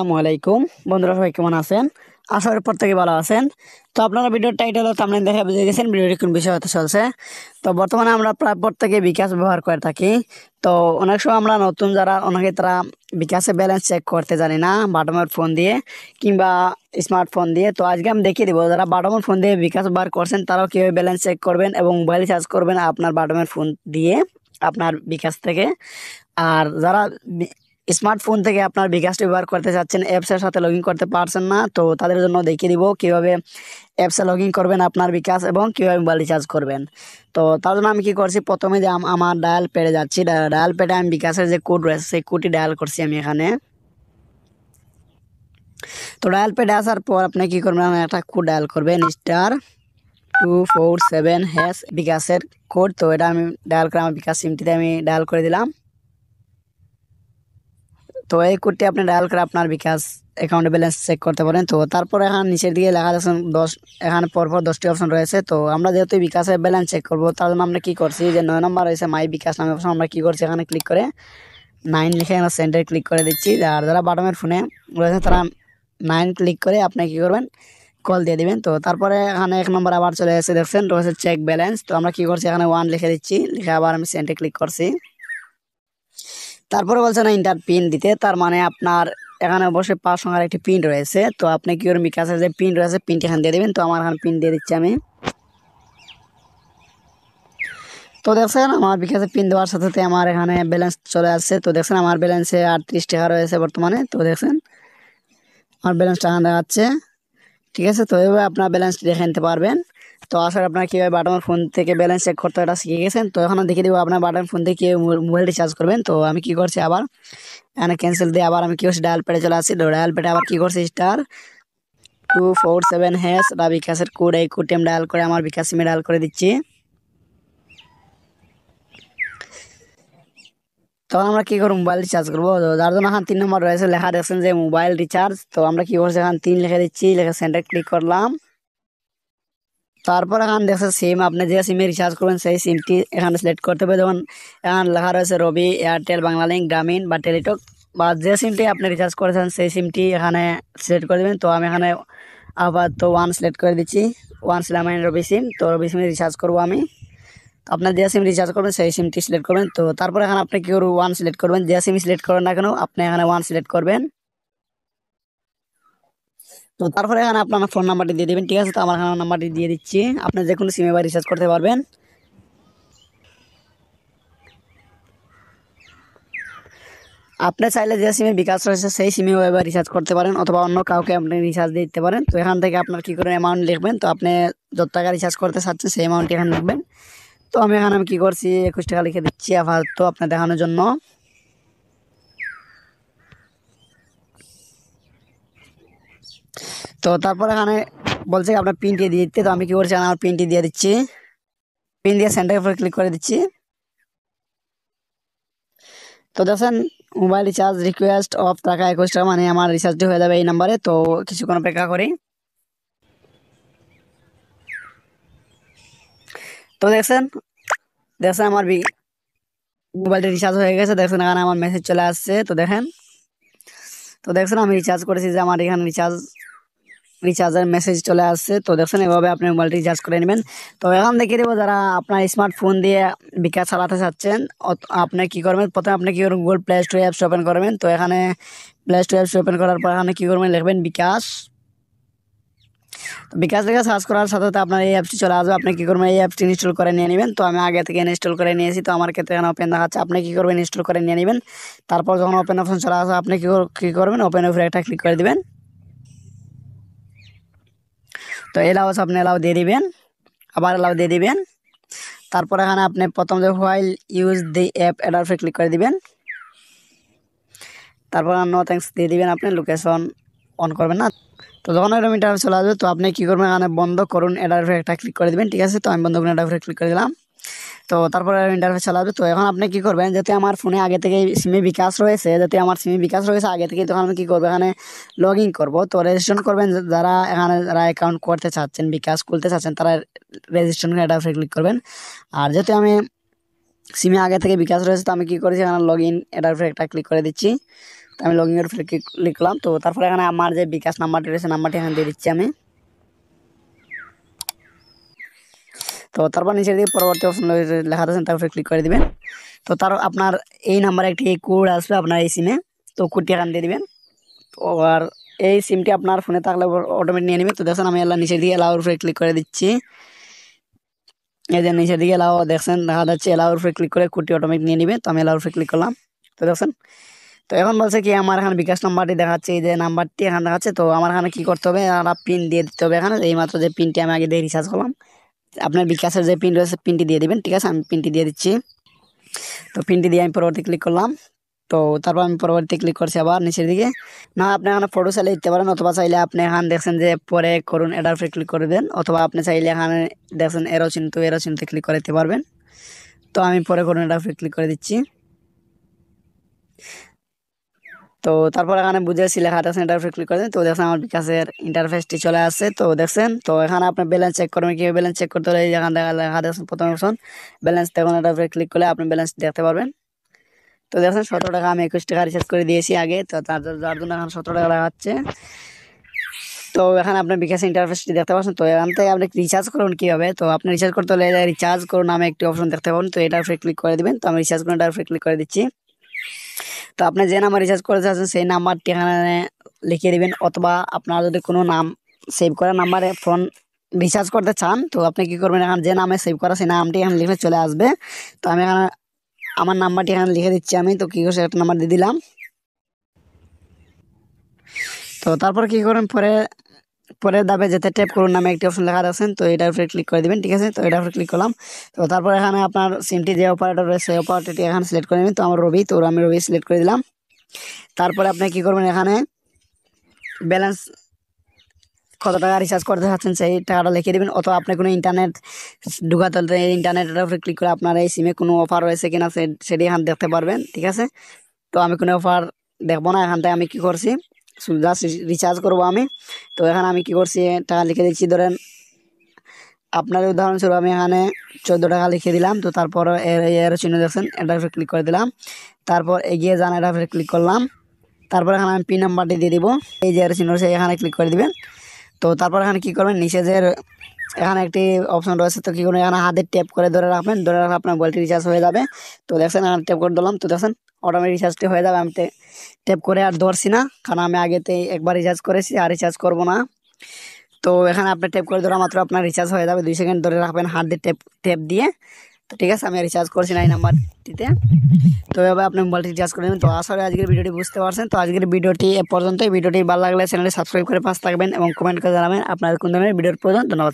আসসালামু আলাইকুম বন্ধুরা, সবাই কেমন আছেন? আশা করি প্রত্যেকে ভালো আছেন। তো আপনারা ভিডিওর টাইটেল ও থাম্বনেল দেখে বুঝে গেছেন ভিডিওটি কোন বিষয় হতে চলছে। তো বর্তমানে আমরা প্রায় প্রত্যেকে বিকাশ ব্যবহার করে থাকি। তো অনেক সময় আমরা নতুন যারা অনেকে তারা বিকাশে ব্যালেন্স চেক করতে জানি না বাটমের ফোন দিয়ে কিংবা স্মার্টফোন দিয়ে। তো আজকে আমি দেখিয়ে দিব যারা বাটমের ফোন দিয়ে বিকাশ ব্যবহার করছেন তারাও কীভাবে ব্যালেন্স চেক করবেন এবং মোবাইল রিচার্জ করবেন আপনার বাটমের ফোন দিয়ে আপনার বিকাশ থেকে। আর যারা স্মার্টফোন থেকে আপনার বিকাশটি ব্যবহার করতে চাচ্ছেন, অ্যাপসের সাথে লগ ইন করতে পারছেন না, তো তাদের জন্য দেখিয়ে দিব কীভাবে অ্যাপসে লগ ইন করবেন আপনার বিকাশ এবং কীভাবে মোবাইল রিচার্জ করবেন। তো তার জন্য আমি কী করছি, প্রথমে যে আমার ডায়াল প্যাডে যাচ্ছি, ডায়াল প্যাডে আমি বিকাশের যে কোড রয়েছে সেই কোডটি ডায়াল করছি আমি এখানে। তো ডায়াল প্যাডে আসার পর আপনি কী করবেন, একটা কোড ডায়াল করবেন *247# বিকাশের কোড। তো এটা আমি ডায়াল করে আমার বিকাশ সিমটিতে আমি ডায়াল করে দিলাম। তো এই কোডটি আপনি ডায়াল করে আপনার বিকাশ অ্যাকাউন্টে ব্যালেন্স চেক করতে পারেন। তো তারপর এখানে নিচের দিকে লেখা আছে 10, এখানে পরপর 10টি অপশন রয়েছে। তো আমরা যেহেতু বিকাশের ব্যালেন্স চেক করবো তার জন্য আমরা কী করছি, যে 9 নম্বর রয়েছে মাই বিকাশ নামে অপশন, আমরা কী করছি এখানে ক্লিক করে 9 লিখে এখানে সেন্টারে ক্লিক করে দিচ্ছি। আর যারা বাটমের ফোনে রয়েছে তারা 9 ক্লিক করে আপনি কী করবেন, কল দিয়ে দিবেন। তো তারপরে এখানে 1 নম্বর আবার চলে এসে দেখছেন রয়েছে চেক ব্যালেন্স। তো আমরা কী করছি এখানে 1 লিখে দিচ্ছি, লিখে আবার আমি সেন্টারে ক্লিক করছি। তারপরে বলছে না ইন্টার পিন দিতে, তার মানে আপনার এখানে অবশ্যই 5 সংখ্যার একটি পিন রয়েছে। তো আপনি কি করবেন, বিকাশের যে পিন রয়েছে পিনটি এখানে দিয়ে দেবেন। তো আমার এখানে পিন দিয়ে দিচ্ছি আমি। তো দেখছেন আমার বিকাশে পিন দেওয়ার সাথে সাথে আমার এখানে ব্যালেন্স চলে আসছে। তো দেখছেন আমার ব্যালেন্সে 38 টাকা রয়েছে বর্তমানে। তো দেখছেন আমার ব্যালেন্সটা এখানে দেখাচ্ছে। ঠিক আছে, তো এইভাবে আপনার ব্যালেন্স দেখে নিতে পারবেন। তো আসলে আপনার কীভাবে বাটমের ফোন থেকে ব্যালেন্স চেক করতে এটা শিখে গেছেন। তো এখন দেখিয়ে দেবো আপনার বাটমের ফোন থেকে কীভাবে মোবাইল রিচার্জ করবেন। তো আমি কী করছি, আবার এখানে ক্যান্সেল দিয়ে আবার আমি কী করছি, ডায়াল প্যাডে চলে আসছি। ডায়াল প্যাডে আবার কী করছি, *247# বা বিকাশের কোড, এই কোডটি আমি ডায়াল করে আমার বিকাশ সিমে ডায়াল করে দিচ্ছি। তখন আমরা কী করবো, মোবাইল রিচার্জ করবো। তো যার জন্য এখানে 3 নম্বর রয়েছে লেখা দেখছেন যে মোবাইল রিচার্জ। তো আমরা কী করছি, এখানে 3 লিখে দিচ্ছি, লিখে সেন্টার ক্লিক করলাম। তারপর এখানে দেখছে সিম, আপনি যে সিমে রিচার্জ করবেন সেই সিমটি এখানে সিলেক্ট করতে হবে। যেমন এখানে লেখা রয়েছে রবি, এয়ারটেল, বাংলালিংক, গ্রামীণ বা টেলিটক, বা যে সিমটি আপনি রিচার্জ করেছেন সেই সিমটি এখানে সিলেক্ট করে দেবেন। তো আমি এখানে আপাতত 1 সিলেক্ট করে দিচ্ছি, 1 ছিল আমার রবি সিম। তো রবি সিমে রিচার্জ করবো আমি। তো আপনার যে সিম রিচার্জ করবেন সেই সিমটি সিলেক্ট করবেন। তো তারপর এখানে আপনি কী করবেন, 1 সিলেক্ট করবেন, যে সিম সিলেক্ট করবেন না কেন আপনি এখানে 1 সিলেক্ট করবেন। তো তারপরে এখানে আপনার ফোন নাম্বারটি দিয়ে দেবেন। ঠিক আছে, তো আমার এখানে নাম্বারটি দিয়ে দিচ্ছি, আপনি যে কোনো সিমে বা রিচার্জ করতে পারবেন। আপনি চাইলে যে সিমে বিকাশ রয়েছে সেই সিমে এবার রিচার্জ করতে পারেন, অথবা অন্য কাউকে আপনি রিচার্জ দিতে পারেন। তো এখান থেকে আপনার কী করে অ্যামাউন্ট লিখবেন, তো আপনি যত টাকা রিচার্জ করতে চাচ্ছেন সেই অ্যামাউন্টটি এখানে লিখবেন। তো আমি এখানে কী করছি, 21 টাকা লিখে দিচ্ছি আপাতত আপনার দেখানোর জন্য। তো তারপর এখানে বলছে আপনার পিনটি দিয়ে দিতে। তো আমি কী করছি, আমার পিনটি দিয়ে দিচ্ছি, পিন দিয়ে সেন্টারের উপরে ক্লিক করে দিচ্ছি। তো দেখেন মোবাইল রিচার্জ রিকোয়েস্ট অফ টাকা 21 টাকা, মানে আমার রিচার্জটি হয়ে যাবে এই নাম্বারে। তো কিছুক্ষণ অপেক্ষা করি। তো দেখছেন দেখছেন আমার মোবাইলটি রিচার্জ হয়ে গেছে। দেখছেন এখানে আমার মেসেজ চলে আসছে। তো দেখছেন আমি রিচার্জ করেছি, যে আমার এখানে রিচার্জের মেসেজ চলে আসছে। তো দেখছেন এভাবে আপনি মোবাইলটি রিচার্জ করে নেবেন। তো এখন দেখিয়ে দেবো যারা আপনার স্মার্টফোন দিয়ে বিকাশ চালাতে চাচ্ছেন, আপনি কী করবেন, প্রথমে আপনি কী করবেন, Google play store apps open করবেন। তো এখানে প্লে স্টোর অ্যাপস ওপেন করার পর এখানে কী করবেন, লিখবেন বিকাশ। তো বিকাশ থেকে সার্চ করার সাথে সাথে আপনার এই অ্যাপসটি চলে আসবে। আপনি কী করবেন, এই অ্যাপসটি ইনস্টল করে নিয়ে নেবেন। তো আমি আগে থেকে ইনস্টল করে নিয়েছি, তো আমার ক্ষেত্রে এখানে ওপেন দেখাচ্ছে। আপনি কী করবেন, ইনস্টল করে নিয়ে নেবেন। তারপর যখন ওপেন অপশন চলে আসবে আপনি কী করবেন, ওপেন উপরে একটা ক্লিক করে দিবেন। তো এলাও আছে, আপনি এলাও দিয়ে দিবেন, আবার এলাও দিয়ে দিবেন। তারপর এখানে আপনি প্রথম যে হোয়াইল ইউজ দি অ্যাপ এটার উপরে ক্লিক করে দিবেন। তারপর নো থ্যাঙ্কস দিয়ে দিবেন, আপনি লোকেশন অন করবেন না। তো যখন এরকম ইন্টারফেস চলে আসবে তো আপনি কী করবেন, এখানে বন্ধ করুন এটার উপরে একটা ক্লিক করে দিবেন। ঠিক আছে, তো আমি বন্ধ করুন এটার উপরে ক্লিক করে দিলাম। তো তারপরে ইন্টারফেস চলে আসবে। তো এখন আপনি কী করবেন, যাতে আমার ফোনে আগে থেকে সিমে বিকাশ রয়েছে, আগে থেকে, তখন আমি কী করবো, এখানে লগ ইন করবো। তো রেজিস্ট্রেশন করবেন, যারা অ্যাকাউন্ট করতে চাচ্ছেন, বিকাশ খুলতে চাচ্ছেন, তারা রেজিস্ট্রেশন এটার উপরে ক্লিক করবেন। আর যেহেতু আমি সিমে আগে থেকে বিকাশ রয়েছে তো আমি কী করেছি, এখানে লগ ইন এটার উপরে একটা ক্লিক করে দিচ্ছি। আমি লগইন এর উপরে ক্লিক করলাম। তো তারপরে এখানে আমার যে বিকাশ নাম্বারটি রয়েছে নাম্বারটি এখানে দিয়ে দিচ্ছি আমি। তো তারপর নিচের দিকে পরবর্তী অপশন লেখা আছে তার উপরে ক্লিক করে দিবেন। তো তার আপনার এই নাম্বারে একটি কোড আসবে আপনার এই সিমে, তো কোডটি এখানে দিয়ে দিবেন। তো আর এই সিমটি আপনার ফোনে থাকলে অটোমেটিক নিয়ে নেবে। তো দেখেন আমি নিচের দিকে এলাওর উপরে ক্লিক করে দিচ্ছি। এই যে নিচের দিকে এলাও দেখছেন দেখা যাচ্ছে, এলাওর উপরে ক্লিক করে কোডটি অটোমেটিক নিয়ে নেবে। তো আমি এলাওর উপরে ক্লিক করলাম। তো দেখছেন, তো এখন বলছে কি আমার এখানে বিকাশ নাম্বারটি দেখাচ্ছে, এই যে নাম্বারটি এখানে দেখাচ্ছে। তো আমার এখানে কি করতে হবে, আমরা পিন দিয়ে দিতে হবে এখানে। এই মাত্র যে পিনটি আমি আগে দিয়ে রিচার্জ করলাম, আপনার বিকাশের যে পিন রয়েছে পিনটি দিয়ে দিবেন। ঠিক আছে, আমি পিনটি দিয়ে দিচ্ছি। তো পিনটি দিয়ে আমি পরবর্তী ক্লিক করলাম। তো তারপর আমি পরবর্তী ক্লিক করছি আবার নিচের দিকে। না আপনি এখানে ফটো চাইলে দিতে পারেন, অথবা চাইলে আপনি এখানে দেখছেন যে পরে করুন এটার উপরে ক্লিক করে দেন, অথবা আপনি চাইলে এখানে দেখছেন এরো চিহ্নতে ক্লিক করে দিতে পারবেন। তো আমি পরে করুন এটার উপরে ক্লিক করে দিচ্ছি। তো তারপর এখানে বুঝেছি লেখা আছে এটার উপরে ক্লিক করে দেন। তো দেখছেন আমার বিকাশের ইন্টারফেসটি চলে আসছে। তো দেখছেন, তো এখানে আপনি ব্যালেন্স চেক করবেন, কীভাবে ব্যালেন্স চেক করতে হলে এখানে লেখা দেখছেন প্রথম অপশন ব্যালেন্স, দেখুন এটার উপরে ক্লিক করলে আপনি ব্যালেন্স দেখতে পারবেন। তো দেখেন 17 টাকা আমি 21 টাকা রিচার্জ করে দিয়েছি আগে, তো যার জন্য এখন 17 টাকা লাগাচ্ছে। তো এখানে আপনার বিকাশ ইন্টারফেসটি দেখতে পাচ্ছেন। তো এখান থেকে আপনি রিচার্জ করুন কীভাবে, তো আপনি রিচার্জ করতে হলে রিচার্জ করুন নামে একটি অপশন দেখতে পাবেন। তো এটার উপরে ক্লিক করে দিবেন। তো আমি রিচার্জ করুন এটার উপরে ক্লিক করে দিচ্ছি। তো আপনি যে নাম্বার রিচার্জ করতে চাচ্ছেন সেই নাম্বারটি এখানে লিখে দিবেন, অথবা আপনার যদি কোনো নাম সেভ করা নাম্বারে ফোন রিচার্জ করতে চান, তো আপনি কী করবেন, এখানে যে নামে সেভ করা সেই নামটি এখানে লিখে চলে আসবে। তো আমি এখানে আমার নাম্বারটি এখানে লিখে দিচ্ছি আমি। তো কী করছে একটা নাম্বার দিয়ে দিলাম। তো তারপর কী করবেন, পরের ধাপে যেতে ট্যাপ করুন নামে একটি অপশন লেখা রাখছেন। তো এটার উপরে ক্লিক করে দিবেন। ঠিক আছে, তো এটার উপরে ক্লিক করলাম। তো তারপর এখানে আপনার সিমটি যে অপারেটর রয়েছে সেই অপারেটরটি এখানে সিলেক্ট করে নেবেন। তো আমার রবি, তো আমি রবি সিলেক্ট করে দিলাম। তারপরে আপনি কী করবেন, এখানে ব্যালেন্স কত টাকা রিচার্জ করতে চাচ্ছেন সেই টাকাটা লিখে দেবেন, অথবা আপনি কোনো ইন্টারনেট ঢুকাতে হলে ইন্টারনেটের উপরে ক্লিক করে আপনার এই সিমে কোনো অফার রয়েছে কিনা সেটি এখানে দেখতে পারবেন। ঠিক আছে, তো আমি কোনো অফার দেখবো না, এখান থেকে আমি কী করছি জাস্ট রিচার্জ করবো আমি। তো এখানে আমি কী করছি টাকা লিখে দিচ্ছি, ধরেন আপনার উদাহরণস্বরূপ আমি এখানে 14 টাকা লিখে দিলাম। তো তারপর এর চিহ্ন দেখছেন এটার উপরে ক্লিক করে দিলাম। তারপর এগিয়ে যান এটার উপরে ক্লিক করলাম। তারপর এখানে আমি পিন নাম্বারটি দিয়ে দিব, এই যে এর চিহ্ন রয়েছে এখানে ক্লিক করে দিবেন। তো তারপর এখানে কী করবেন, নিচে যে এখানে একটি অপশন রয়েছে, তো কী করবেন এখানে হাতে ট্যাপ করে ধরে রাখবেন, ধরে রাখলে আপনার মোবাইলটি রিচার্জ হয়ে যাবে। তো দেখছেন এখানে ট্যাপ করে দিলাম। তো দেখছেন অটোমেটিক রিচার্জটি হয়ে যাবে। আমি ট্যাপ করে আর ধরছি না, কারণ আমি আগেতে একবার রিচার্জ করেছি আর রিচার্জ করবো না। তো এখানে আপনি ট্যাপ করে ধরা মাত্র আপনার রিচার্জ হয়ে যাবে। 2 সেকেন্ড ধরে রাখবেন হাত দিয়ে ট্যাপ দিয়ে। তো ঠিক আছে, আমি রিচার্জ করছি না এই নাম্বারটিতে। তো এভাবে আপনি মোবাইলটি রিচার্জ করে নেবেন। তো আসলে আজকের ভিডিওটি বুঝতে পারছেন। তো আজকের ভিডিওটি এ পর্যন্তই। ভিডিওটি ভালো লাগলে চ্যানেলটি সাবস্ক্রাইব করে পাশে থাকবেন এবং কমেন্ট করে জানাবেন আপনার কোন ধরনের ভিডিওর প্রয়োজন। ধন্যবাদ।